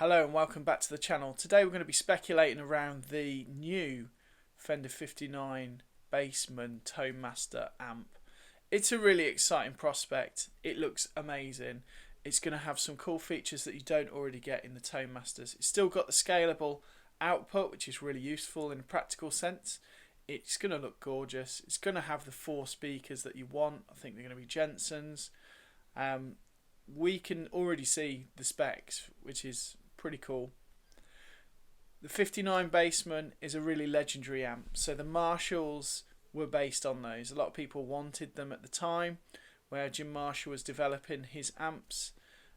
Hello and welcome back to the channel. Today we're going to be speculating around the new Fender 59 Bassman Tonemaster amp. It's a really exciting prospect. It looks amazing. It's going to have some cool features that you don't already get in the Tonemasters. It's still got the scalable output, which is really useful in a practical sense. It's going to look gorgeous. It's going to have the 4 speakers that you want. I think they're going to be Jensen's. We can already see the specs, which is pretty cool. The 59 Bassman is a really legendary amp, so the Marshalls were based on those. A lot of people wanted them at the time where Jim Marshall was developing his amps,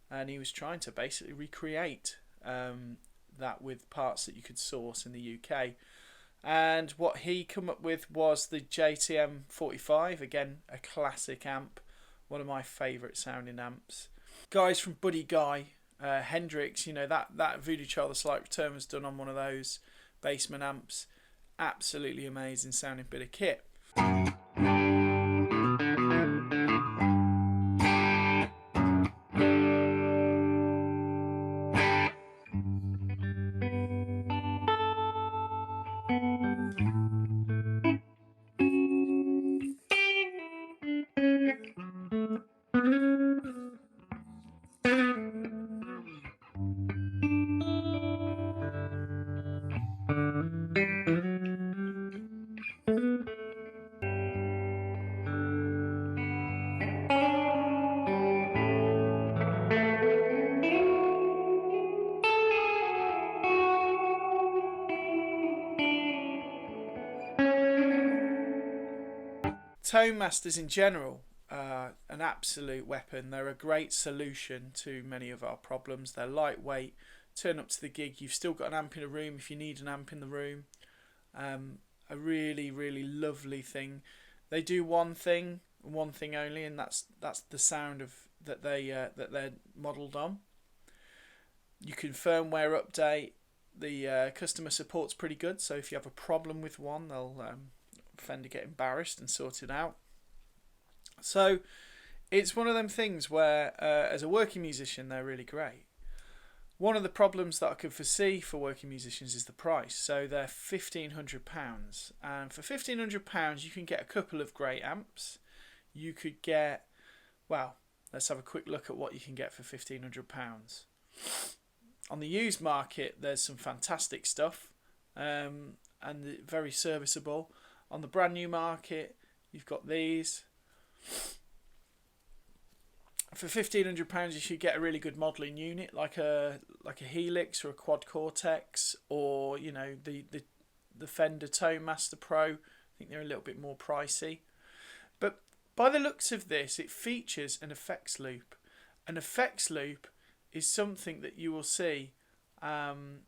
and he was trying to basically recreate that with parts that you could source in the UK. And what he come up with was the JTM 45, again a classic amp, one of my favourite sounding amps. Guys from Buddy Guy, Hendrix, you know, that Voodoo Child the Slight Return was done on one of those Bassman amps. Absolutely amazing sounding bit of kit. Tonemasters in general are an absolute weapon. They're a great solution to many of our problems. They're lightweight, turn up to the gig, you've still got an amp in a room if you need an amp in the room. A really, really lovely thing. They do one thing only, and that's the sound of that they're modelled on. You can firmware update. The customer support's pretty good, so if you have a problem with one, they'll Fender get embarrassed and sort it out. So it's one of them things where as a working musician they're really great. One of the problems that I could foresee for working musicians is the price. So they're £1,500, and for £1,500 you can get a couple of great amps. You could get, well, let's have a quick look at what you can get for £1,500. On the used market there's some fantastic stuff, and very serviceable. On the brand new market, you've got these. For £1,500, you should get a really good modelling unit, like a Helix or a Quad Cortex, or you know the Fender Tonemaster Pro. I think they're a little bit more pricey, but by the looks of this, it features an effects loop. An effects loop is something that you will see on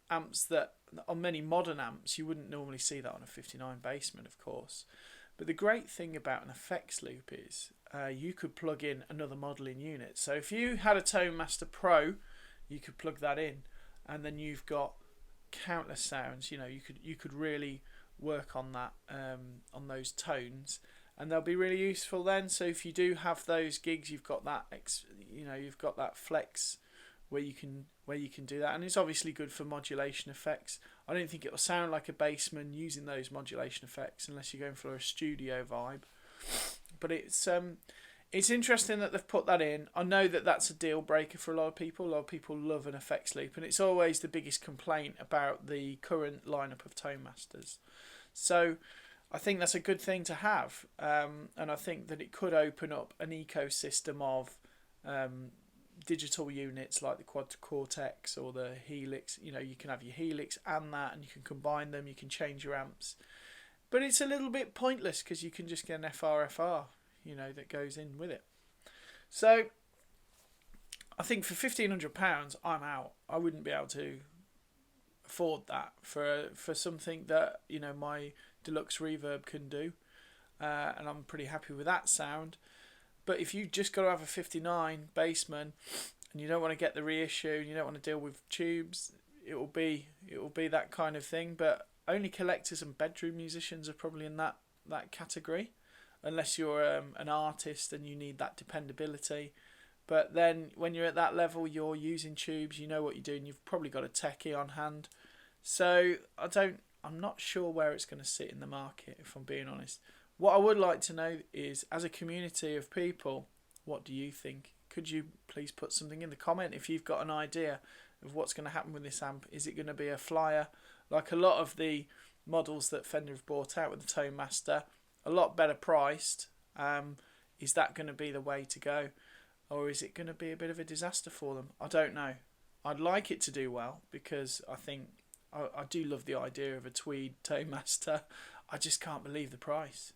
amps that. On many modern amps, you wouldn't normally see that on a 59 Bassman, of course. But the great thing about an effects loop is you could plug in another modelling unit. So if you had a Tonemaster Pro, you could plug that in, and then you've got countless sounds. You know, you could really work on that, on those tones, and they'll be really useful then. So if you do have those gigs, you've got that you've got that flex where you can do that, and it's obviously good for modulation effects. I don't think it will sound like a Bassman using those modulation effects unless you're going for a studio vibe. But it's interesting that they've put that in. I know that that's a deal breaker for a lot of people. A lot of people love an effects loop, and it's always the biggest complaint about the current lineup of Tonemasters. So I think that's a good thing to have, and I think that it could open up an ecosystem of digital units like the Quad Cortex or the Helix. You know, you can have your Helix and that, and you can combine them, you can change your amps, but it's a little bit pointless because you can just get an FR, you know, that goes in with it. So I think for £1,500 I'm out. I wouldn't be able to afford that for something that, you know, my deluxe reverb can do, and I'm pretty happy with that sound. But if you just got to have a 59 Bassman and you don't want to get the reissue and you don't want to deal with tubes, it will be that kind of thing. But only collectors and bedroom musicians are probably in that category, unless you're an artist and you need that dependability. But then when you're at that level, you're using tubes, you know what you're doing, you've probably got a techie on hand. So I'm not sure where it's going to sit in the market, if I'm being honest. What I would like to know is, as a community of people, what do you think? Could you please put something in the comment if you've got an idea of what's going to happen with this amp? Is it going to be a flyer? Like a lot of the models that Fender have brought out with the Tonemaster, a lot better priced. Is that going to be the way to go? Or is it going to be a bit of a disaster for them? I don't know. I'd like it to do well, because I think I do love the idea of a tweed Tonemaster. I just can't believe the price.